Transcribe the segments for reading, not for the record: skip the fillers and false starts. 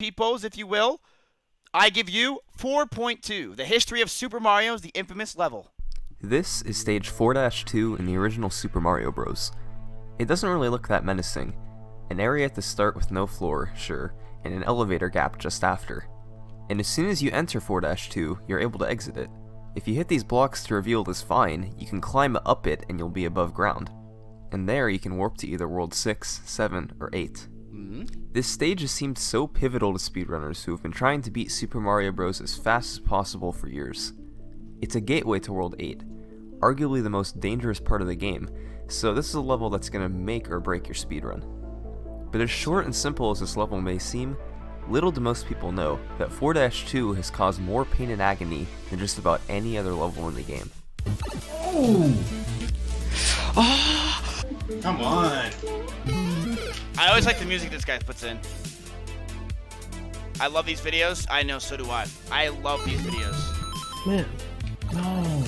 Peoples, if you will, I give you 4.2, the history of Super Mario's the infamous level. This is stage 4-2 in the original Super Mario Bros. It doesn't really look that menacing. An area at the start with no floor, sure, and an elevator gap just after. And as soon as you enter 4-2, you're able to exit it. If you hit these blocks to reveal this vine, you can climb up it and you'll be above ground. And there you can warp to either World 6, 7, or 8. This stage has seemed so pivotal to speedrunners who have been trying to beat Super Mario Bros. As fast as possible for years. It's a gateway to World 8, arguably the most dangerous part of the game, so this is a level that's going to make or break your speedrun. But as short and simple as this level may seem, little do most people know that 4-2 has caused more pain and agony than just about any other level in the game. Oh! Come on! I always like the music this guy puts in. I love these videos. I know, so do I. I love these videos. Man, no.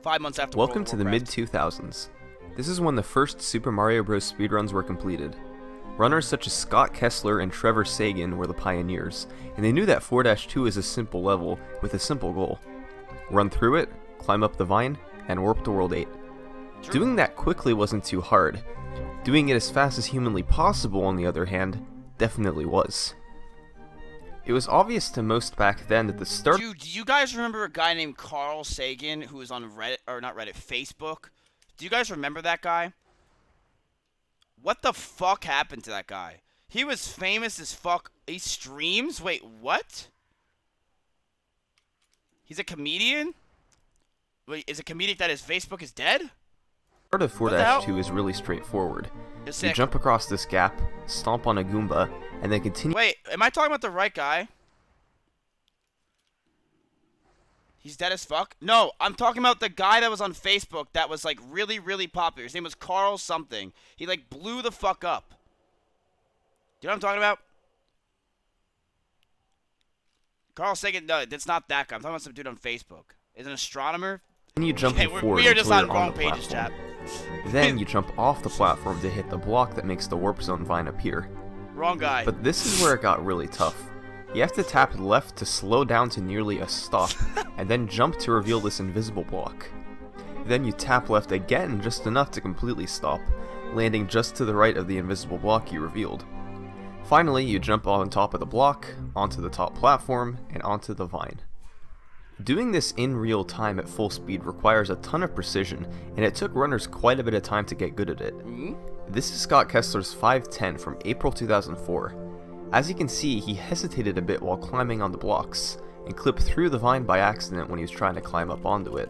Five months after Welcome World to of the Warcraft. mid-2000s. This is when the first Super Mario Bros. Speedruns were completed. Runners such as Scott Kessler and Trevor Sagan were the pioneers, and they knew that 4-2 is a simple level with a simple goal. Run through it, climb up the vine, and warp to World 8. True. Doing that quickly wasn't too hard. Doing it as fast as humanly possible, on the other hand, definitely was. It was obvious to most back then that the start. Dude, do you guys remember a guy named Carl Sagan who was on Reddit, or not Reddit, Facebook? Do you guys remember that guy? What the fuck happened to that guy? He was famous as fuck. He streams? Wait, what? He's a comedian? Wait, is a comedian that his Facebook is dead? Part of What the hell? 4-2 is really straightforward. You're You sick. jump across this gap, stomp on a Goomba, and then continue. Wait, am I talking about the right guy? He's dead as fuck? No, I'm talking about the guy that was on Facebook that was like really, really popular. His name was Carl something. He like blew the fuck up. Do you know what I'm talking about? Carl Sagan, no, that's not that guy. I'm talking about some dude on Facebook. Is an astronomer? Continue jumping Okay, forward we are just until on you're wrong the pages, platform. chat. Then you jump off the platform to hit the block that makes the warp zone vine appear. Wrong guy. But this is where it got really tough. You have to tap left to slow down to nearly a stop, and then jump to reveal this invisible block. Then you tap left again just enough to completely stop, landing just to the right of the invisible block you revealed. Finally, you jump on top of the block, onto the top platform, and onto the vine. Doing this in real time at full speed requires a ton of precision, and it took runners quite a bit of time to get good at it. This is Scott Kessler's 510 from April 2004. As you can see, he hesitated a bit while climbing on the blocks, and clipped through the vine by accident when he was trying to climb up onto it.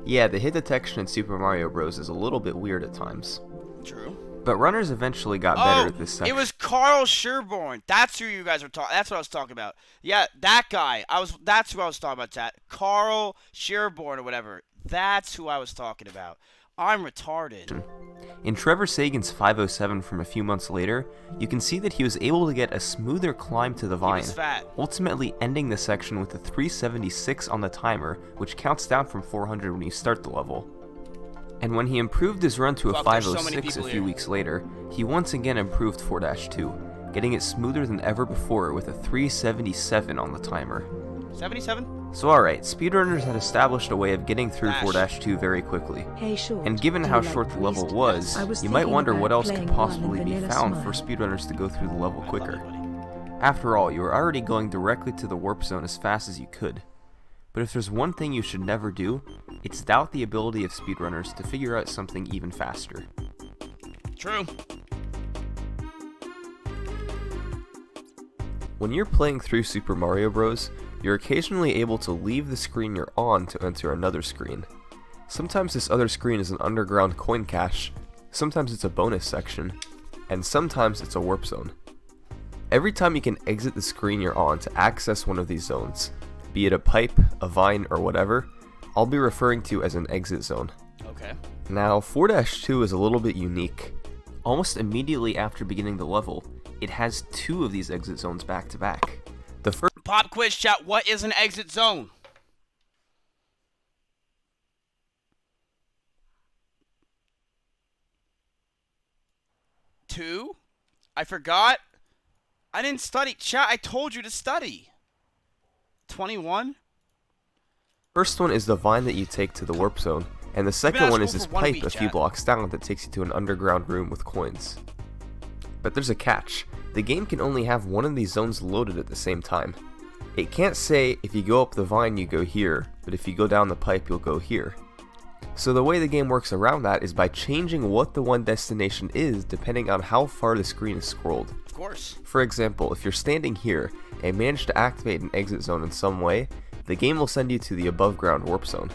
Yeah, the hit detection in Super Mario Bros. Is a little bit weird at times. True. But runners eventually got better at this section. It was Carl Sherborne. That's who you guys were talking. That's what I was talking about. Yeah, that guy. That's who I was talking about. Chat. Carl Sherborne or whatever. That's who I was talking about. I'm retarded. In Trevor Sagan's 507 from a few months later, you can see that he was able to get a smoother climb to the He vine, was fat. ultimately ending the section with a 376 on the timer, which counts down from 400 when you start the level. And when he improved his run to a Fuck, there's so many 506 a people few here. weeks later, he once again improved 4-2, getting it smoother than ever before with a 377 on the timer. 77? So alright, speedrunners had established a way of getting through Dash. 4-2 very quickly. Hey, Short, And given do how you like short the level Priest? was, I was you might thinking wonder about what else could playing one possibly in be Vanilla found Smile. for speedrunners to go through the level I love quicker. you, buddy. After all, you were already going directly to the warp zone as fast as you could. But if there's one thing you should never do, it's doubt the ability of speedrunners to figure out something even faster. True. When you're playing through Super Mario Bros., you're occasionally able to leave the screen you're on to enter another screen. Sometimes this other screen is an underground coin cache, sometimes it's a bonus section, and sometimes it's a warp zone. Every time you can exit the screen you're on to access one of these zones, be it a pipe, a vine, or whatever, I'll be referring to as an exit zone. Okay. Now, 4-2 is a little bit unique. Almost immediately after beginning the level, it has 2 of these exit zones back to back. The first Pop quiz chat, what is an exit zone? Two? I forgot. I didn't study. Chat, I told you to study. 21? First one is the vine that you take to the warp zone, and the second one is this one pipe beat, a few chat. blocks down that takes you to an underground room with coins. But there's a catch. The game can only have one of these zones loaded at the same time. It can't say if you go up the vine you go here, but if you go down the pipe you'll go here. So the way the game works around that is by changing what the one destination is depending on how far the screen is scrolled. Of course. For example, if you're standing here and manage to activate an exit zone in some way, the game will send you to the above ground warp zone.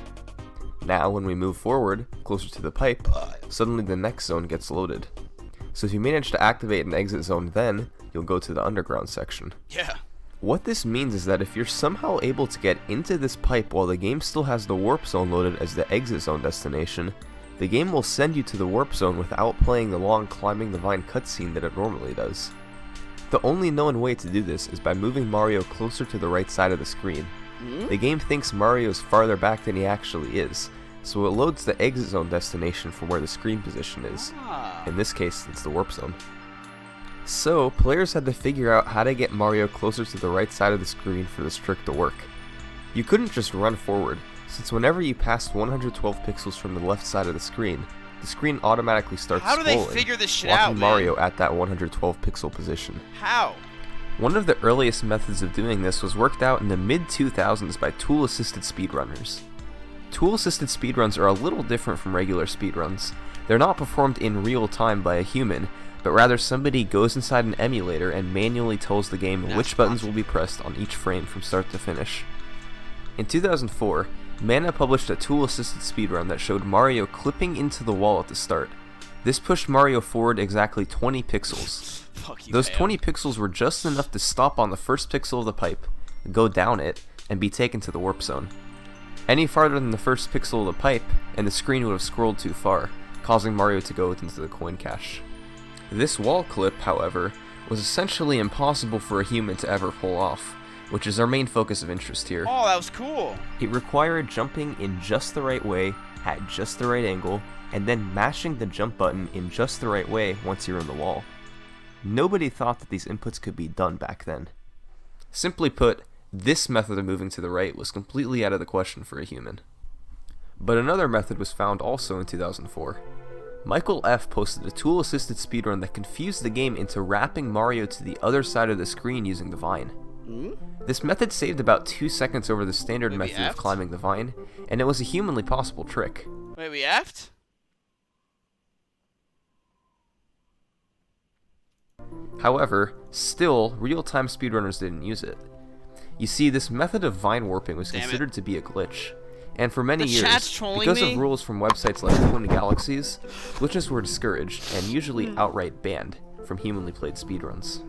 Now when we move forward, closer to the pipe, suddenly the next zone gets loaded. So if you manage to activate an exit zone then, you'll go to the underground section. Yeah. What this means is that if you're somehow able to get into this pipe while the game still has the warp zone loaded as the exit zone destination, the game will send you to the warp zone without playing the long climbing the vine cutscene that it normally does. The only known way to do this is by moving Mario closer to the right side of the screen. The game thinks Mario is farther back than he actually is, so it loads the exit zone destination for where the screen position is. In this case, it's the warp zone. So, players had to figure out how to get Mario closer to the right side of the screen for this trick to work. You couldn't just run forward, since whenever you passed 112 pixels from the left side of the screen automatically starts How do they scrolling, figure this shit locking out, man? Mario at that 112 pixel position. How? One of the earliest methods of doing this was worked out in the mid-2000s by tool-assisted speedrunners. Tool-assisted speedruns are a little different from regular speedruns. They're not performed in real time by a human, but rather somebody goes inside an emulator and manually tells the game which buttons will be pressed on each frame from start to finish. In 2004, Mana published a tool-assisted speedrun that showed Mario clipping into the wall at the start. This pushed Mario forward exactly 20 pixels. Fuck you, Those fam. 20 pixels were just enough to stop on the first pixel of the pipe, go down it, and be taken to the warp zone. Any farther than the first pixel of the pipe, and the screen would have scrolled too far, causing Mario to go into the coin cache. This wall clip, however, was essentially impossible for a human to ever pull off, which is our main focus of interest here. Oh, that was cool. It required jumping in just the right way, at just the right angle, and then mashing the jump button in just the right way once you're in the wall. Nobody thought that these inputs could be done back then. Simply put, this method of moving to the right was completely out of the question for a human. But another method was found also in 2004. Michael F. posted a tool-assisted speedrun that confused the game into wrapping Mario to the other side of the screen using the vine. This method saved about 2 seconds over the standard Wait, we method of effed? climbing the vine, and it was a humanly possible trick. Wait, we effed? However, still, real-time speedrunners didn't use it. You see, this method of vine warping was Damn it. considered to be a glitch, and for many The chat's years, trolling because me? of rules from websites like Twin Galaxies, glitches were discouraged and usually outright banned from humanly played speedruns.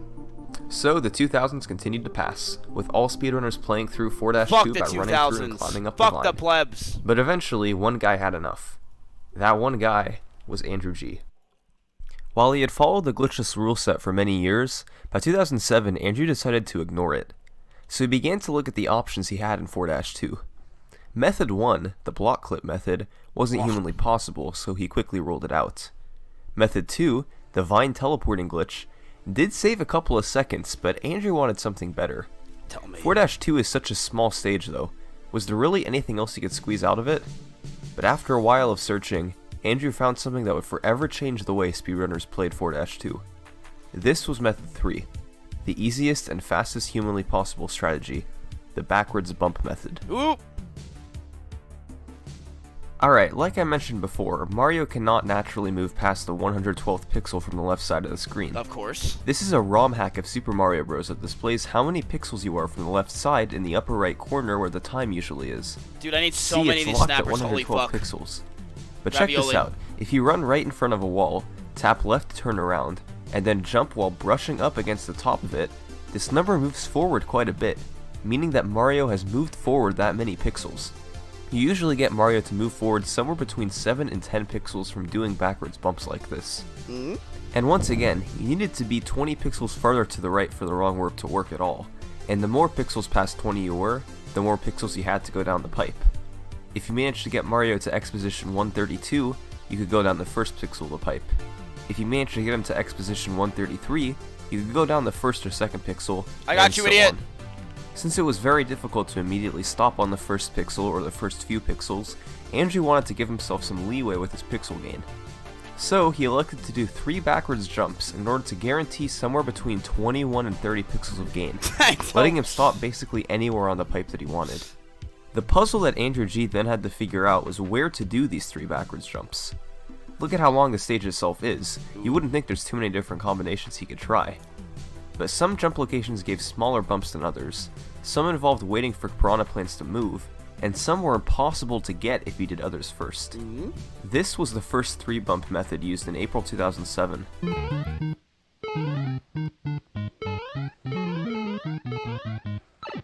So the 2000s continued to pass, with all speedrunners playing through 4-2 Fuck the by running through and climbing 2000s. up the Fuck vine. the plebs. But eventually, one guy had enough. That one guy was Andrew G. While he had followed the glitchless rule set for many years, by 2007 Andrew decided to ignore it. So he began to look at the options he had in 4-2. Method 1, the block clip method, wasn't humanly possible, so he quickly ruled it out. Method 2, the vine teleporting glitch, did save a couple of seconds, but Andrew wanted something better. Tell me. 4-2 is such a small stage though. Was there really anything else he could squeeze out of it? But after a while of searching, Andrew found something that would forever change the way speedrunners played 4-2. This was Method 3, the easiest and fastest humanly possible strategy, the backwards bump method. Ooh. Alright, like I mentioned before, Mario cannot naturally move past the 112th pixel from the left side of the screen. Of course. This is a ROM hack of Super Mario Bros. That displays how many pixels you are from the left side in the upper right corner where the time usually is. Dude, I need so See, many of it's these locked at snappers. Holy 112 fuck. pixels. But check this Ravioli. out. If you run right in front of a wall, tap left to turn around, and then jump while brushing up against the top of it, this number moves forward quite a bit, meaning that Mario has moved forward that many pixels. You usually get Mario to move forward somewhere between 7 and 10 pixels from doing backwards bumps like this. And once again, you needed to be 20 pixels farther to the right for the wrong warp to work at all, and the more pixels past 20 you were, the more pixels you had to go down the pipe. If you managed to get Mario to X position 132, you could go down the first pixel of the pipe. If you managed to get him to X position 133, you could go down the first or second pixel, I got and you, so idiot! on. Since it was very difficult to immediately stop on the first pixel or the first few pixels, Andrew wanted to give himself some leeway with his pixel gain. So he elected to do 3 backwards jumps in order to guarantee somewhere between 21 and 30 pixels of gain, letting him stop basically anywhere on the pipe that he wanted. The puzzle that Andrew G then had to figure out was where to do these 3 backwards jumps. Look at how long the stage itself is, you wouldn't think there's too many different combinations he could try. But some jump locations gave smaller bumps than others, some involved waiting for piranha plants to move, and some were impossible to get if you did others first. This was the first 3 bump method used in April 2007.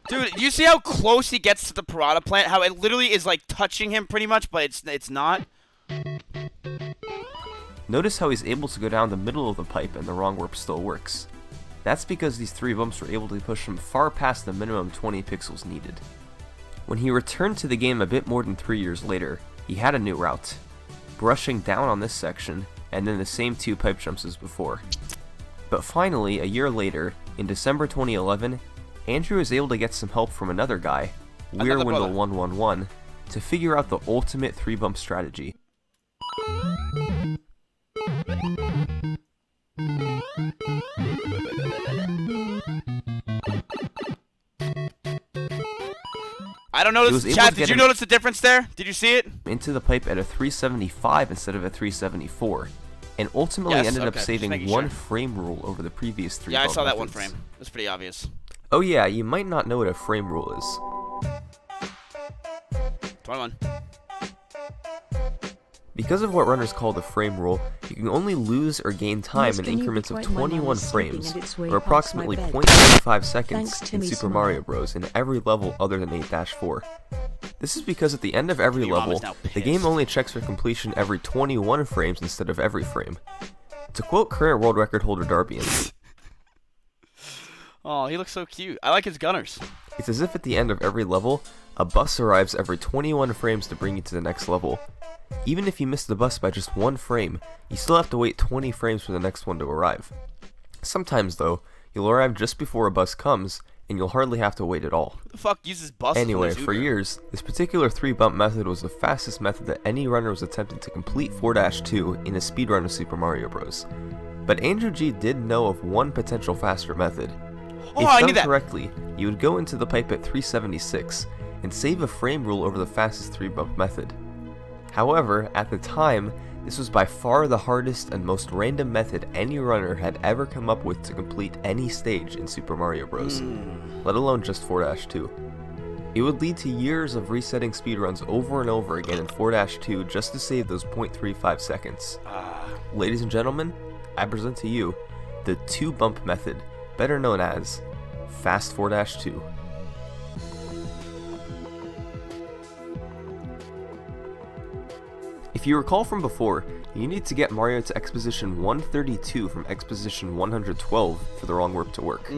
Dude, you see how close he gets to the piranha plant? How it literally is like touching him pretty much, but it's not? Notice how he's able to go down the middle of the pipe and the wrong warp still works. That's because these 3 bumps were able to push him far past the minimum 20 pixels needed. When he returned to the game a bit more than 3 years later, he had a new route, brushing down on this section, and then the same 2 pipe jumps as before. But finally, a year later, in December 2011, Andrew was able to get some help from another guy, Weirwindle111, to figure out the ultimate 3 bump strategy. I don't notice. Chad, did you notice the difference there? Did you see it? Into the pipe at a 375 instead of a 374, and ultimately ended up saving 1 frame rule over the previous 3 Yeah, I bump saw that methods. 1 frame. That's pretty obvious. Oh yeah, you might not know what a frame rule is. 21. Because of what runners call the frame rule, you can only lose or gain time in increments of 21 frames, or approximately 0.35 seconds in Super Mario Bros. In every level other than 8-4. This is because at the end of every level, the game only checks for completion every 21 frames instead of every frame. To quote current world record holder Darbian, Oh, he looks so cute. I like his gunners. it's as if at the end of every level, a bus arrives every 21 frames to bring you to the next level. Even if you miss the bus by just 1 frame, you still have to wait 20 frames for the next one to arrive. Sometimes though, you'll arrive just before a bus comes, and you'll hardly have to wait at all. Who the fuck uses buses? Anyway, for years, this particular 3 bump method was the fastest method that any runner was attempting to complete 4-2 in a speedrun of Super Mario Bros. But Andrew G did know of one potential faster method. Oh, If I done knew that. correctly, you would go into the pipe at 376 and save a frame rule over the fastest 3 bump method. However, at the time, this was by far the hardest and most random method any runner had ever come up with to complete any stage in Super Mario Bros., let alone just 4-2. It would lead to years of resetting speedruns over and over again in 4-2 just to save those 0.35 seconds. Ladies and gentlemen, I present to you the 2 bump method, better known as Fast 4-2. If you recall from before, you need to get Mario to X position 132 from X position 112 for the wrong warp to work.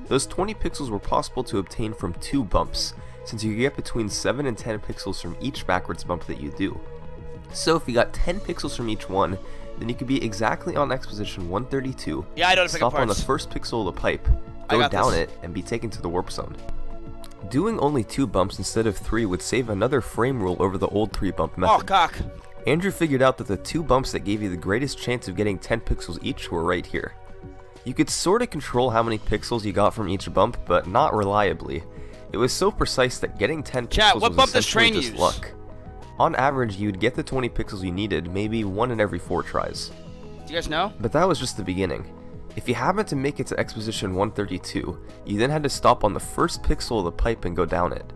Those 20 pixels were possible to obtain from 2 bumps, since you could get between 7 and 10 pixels from each backwards bump that you do. So if you got 10 pixels from each one, then you could be exactly on X position 132, Yeah, I know the stop on the parts. first pixel of the pipe, I go got down this. it, and be taken to the warp zone. Doing only 2 bumps instead of 3 would save another frame rule over the old 3 bump method. Oh, cock. Andrew figured out that the 2 bumps that gave you the greatest chance of getting 10 pixels each were right here. You could sorta control how many pixels you got from each bump, but not reliably. It was so precise that getting 10 Chat, pixels what was bump does essentially Train just use? luck. On average, you'd get the 20 pixels you needed maybe 1 in every 4 tries. Do you guys know? But that was just the beginning. If you happened to make it to X position 132, you then had to stop on the first pixel of the pipe and go down it.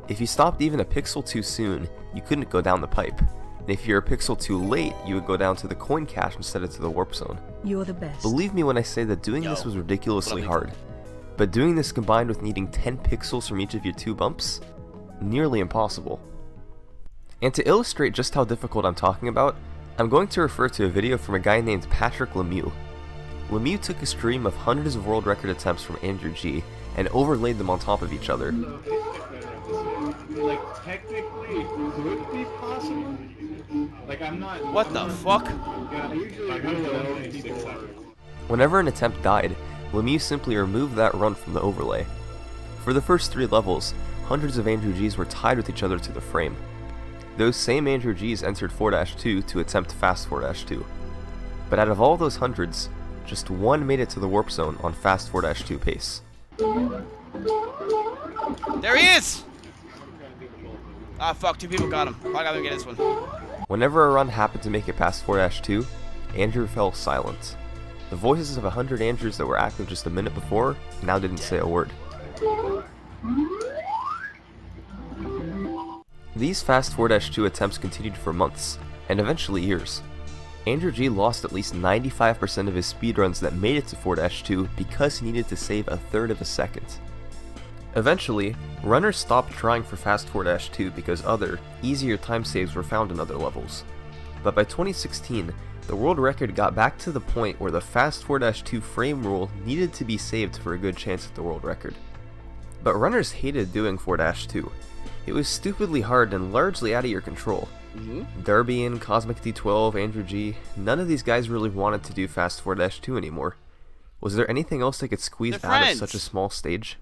If you stopped even a pixel too soon, you couldn't go down the pipe. And if you're a pixel too late, you would go down to the coin cache instead of to the warp zone. You're the best. Believe me when I say that doing this was ridiculously hard. But doing this combined with needing 10 pixels from each of your 2 bumps? Nearly impossible. And to illustrate just how difficult I'm talking about, I'm going to refer to a video from a guy named Patrick Lemieux. Lemieux took a stream of hundreds of world record attempts from Andrew G and overlaid them on top of each other. Like, technically, it could be possible. Like, I'm not... What the fuck? Yeah, I usually do it people are... Whenever an attempt died, Lemieux simply removed that run from the overlay. For the first 3 levels, hundreds of Andrew Gs were tied with each other to the frame. Those same Andrew Gs entered 4-2 to attempt fast 4-2. But out of all those hundreds, just one made it to the warp zone on fast 4-2 pace. There he is! Ah, fuck, 2 people got him. I gotta get this one. Whenever a run happened to make it past 4-2, Andrew fell silent. The voices of 100 Andrews that were active just a minute before now didn't say a word. These fast 4-2 attempts continued for months, and eventually years. Andrew G lost at least 95% of his speedruns that made it to 4-2 because he needed to save a third of a second. Eventually, runners stopped trying for fast 4-2 because other, easier time saves were found in other levels. But by 2016, the world record got back to the point where the fast 4-2 frame rule needed to be saved for a good chance at the world record. But runners hated doing 4-2. It was stupidly hard and largely out of your control. Darbian, Cosmic D12, Andrew G, none of these guys really wanted to do fast 4-2 anymore. Was there anything else they could squeeze out of such a small stage?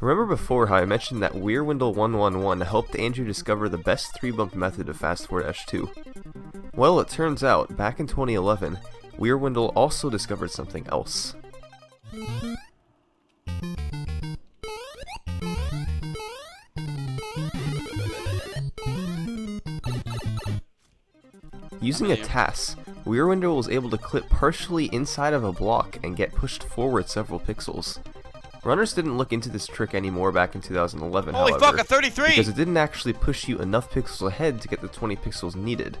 Remember before how I mentioned that Weirwindle 111 helped Andrew discover the best 3-bump method of fast 4-2? Well, it turns out, back in 2011, Weirwindle also discovered something else. Using a TAS, Weirwindle was able to clip partially inside of a block and get pushed forward several pixels. Runners didn't look into this trick anymore back in 2011, Holy however, fuck, a 33! because it didn't actually push you enough pixels ahead to get the 20 pixels needed,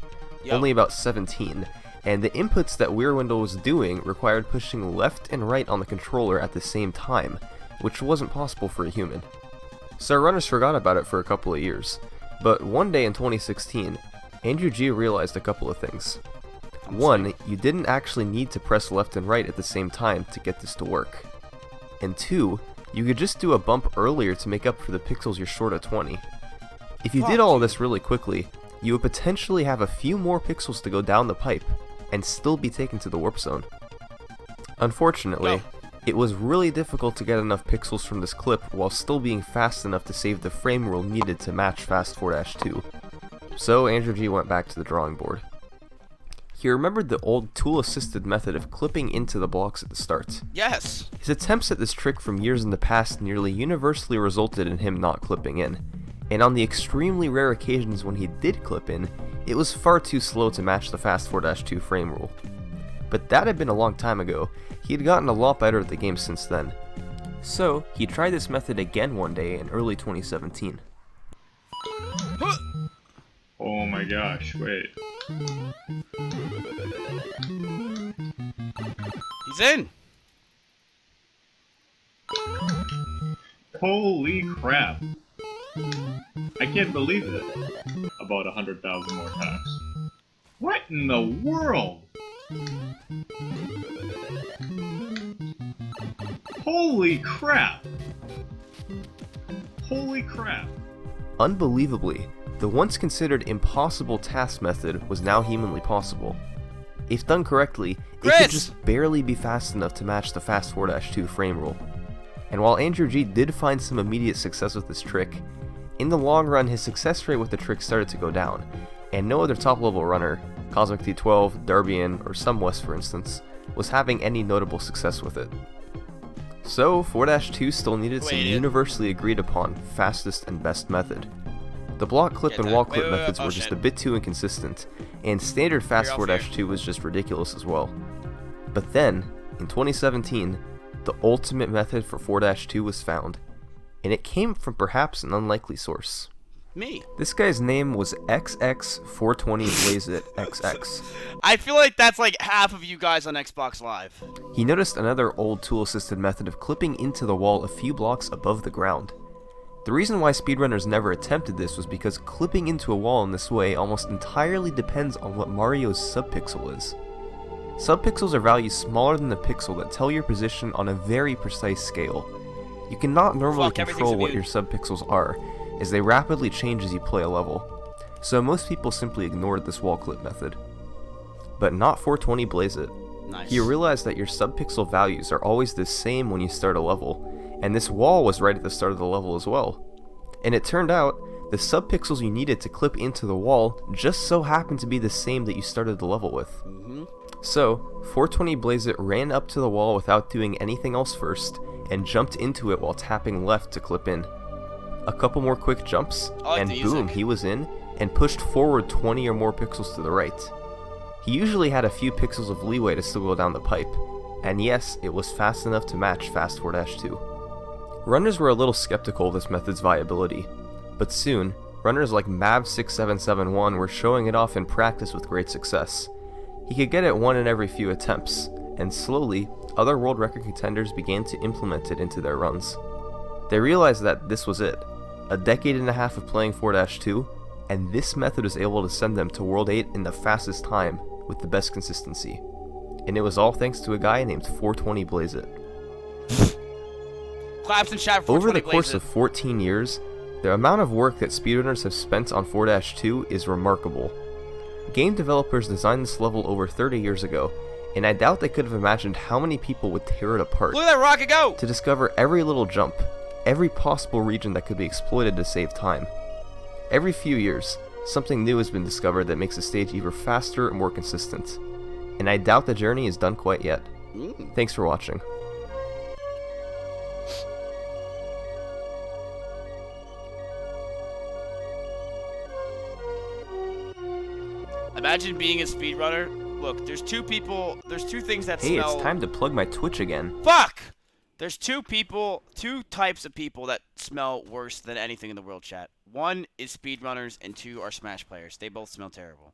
only about 17, and the inputs that Weirwindle was doing required pushing left and right on the controller at the same time, which wasn't possible for a human. So runners forgot about it for a couple of years, but one day in 2016, Andrew G realized a couple of things. One, you didn't actually need to press left and right at the same time to get this to work. And 2, you could just do a bump earlier to make up for the pixels you're short of 20. If you did all of this really quickly, you would potentially have a few more pixels to go down the pipe, and still be taken to the warp zone. Unfortunately, it was really difficult to get enough pixels from this clip while still being fast enough to save the frame rule needed to match fast 4-2. So Andrew G went back to the drawing board. He remembered the old tool-assisted method of clipping into the blocks at the start. Yes! His attempts at this trick from years in the past nearly universally resulted in him not clipping in, and on the extremely rare occasions when he did clip in, it was far too slow to match the fast 4-2 frame rule. But that had been a long time ago. He had gotten a lot better at the game since then. So, he tried this method again one day in early 2017. Oh my gosh, wait. He's in! Holy crap. I can't believe it. About 100,000 more times. What in the world? Holy crap! Holy crap! Unbelievably, the once considered impossible task method was now humanly possible. If done correctly, it could just barely be fast enough to match the fast 4-2 frame rule. And while Andrew G did find some immediate success with this trick, in the long run his success rate with the trick started to go down, and no other top level runner, Cosmic D12, Darbian, or Sumwest for instance, was having any notable success with it. So 4-2 still needed some universally agreed upon fastest and best method. The block clip and wall clip methods were just a bit too inconsistent, and standard fast 4-2 was just ridiculous as well. But then, in 2017, the ultimate method for 4-2 was found, and it came from perhaps an unlikely source. Me. This guy's name was XX420BlazeItXX. I feel like that's like half of you guys on Xbox Live. He noticed another old tool-assisted method of clipping into the wall a few blocks above the ground. The reason why speedrunners never attempted this was because clipping into a wall in this way almost entirely depends on what Mario's subpixel is. Subpixels are values smaller than the pixel that tell your position on a very precise scale. You cannot normally control what your subpixels are, as they rapidly change as you play a level, so most people simply ignored this wall clip method. But not 420 Blaze It. Nice. You realize that your subpixel values are always the same when you start a level, and this wall was right at the start of the level as well. And it turned out, the subpixels you needed to clip into the wall just so happened to be the same that you started the level with. So, 420 Blaze It ran up to the wall without doing anything else first, and jumped into it while tapping left to clip in. A couple more quick jumps, and boom, he was in, and pushed forward 20 or more pixels to the right. He usually had a few pixels of leeway to still go down the pipe, and yes, it was fast enough to match Fast 4-2. Runners were a little skeptical of this method's viability, but soon, runners like Mav6771 were showing it off in practice with great success. He could get it one in every few attempts, and slowly, other world record contenders began to implement it into their runs. They realized that this was it, a decade and a half of playing 4-2, and this method was able to send them to World 8 in the fastest time, with the best consistency. And it was all thanks to a guy named 420 Blaze It. Claps and chat for Over the 420 course Blaze of 14 years, the amount of work that speedrunners have spent on 4-2 is remarkable. Game developers designed this level over 30 years ago, and I doubt they could have imagined how many people would tear it apart Look at that rocket go! to discover every little jump, every possible region that could be exploited to save time. Every few years, something new has been discovered that makes the stage even faster and more consistent, and I doubt the journey is done quite yet. Thanks for watching. Imagine being a speedrunner. Look, there's two things that Hey, smell... it's time to plug my Twitch again. Fuck! There's two types of people that smell worse than anything in the world, chat. One is speedrunners, and two are Smash players. They both smell terrible.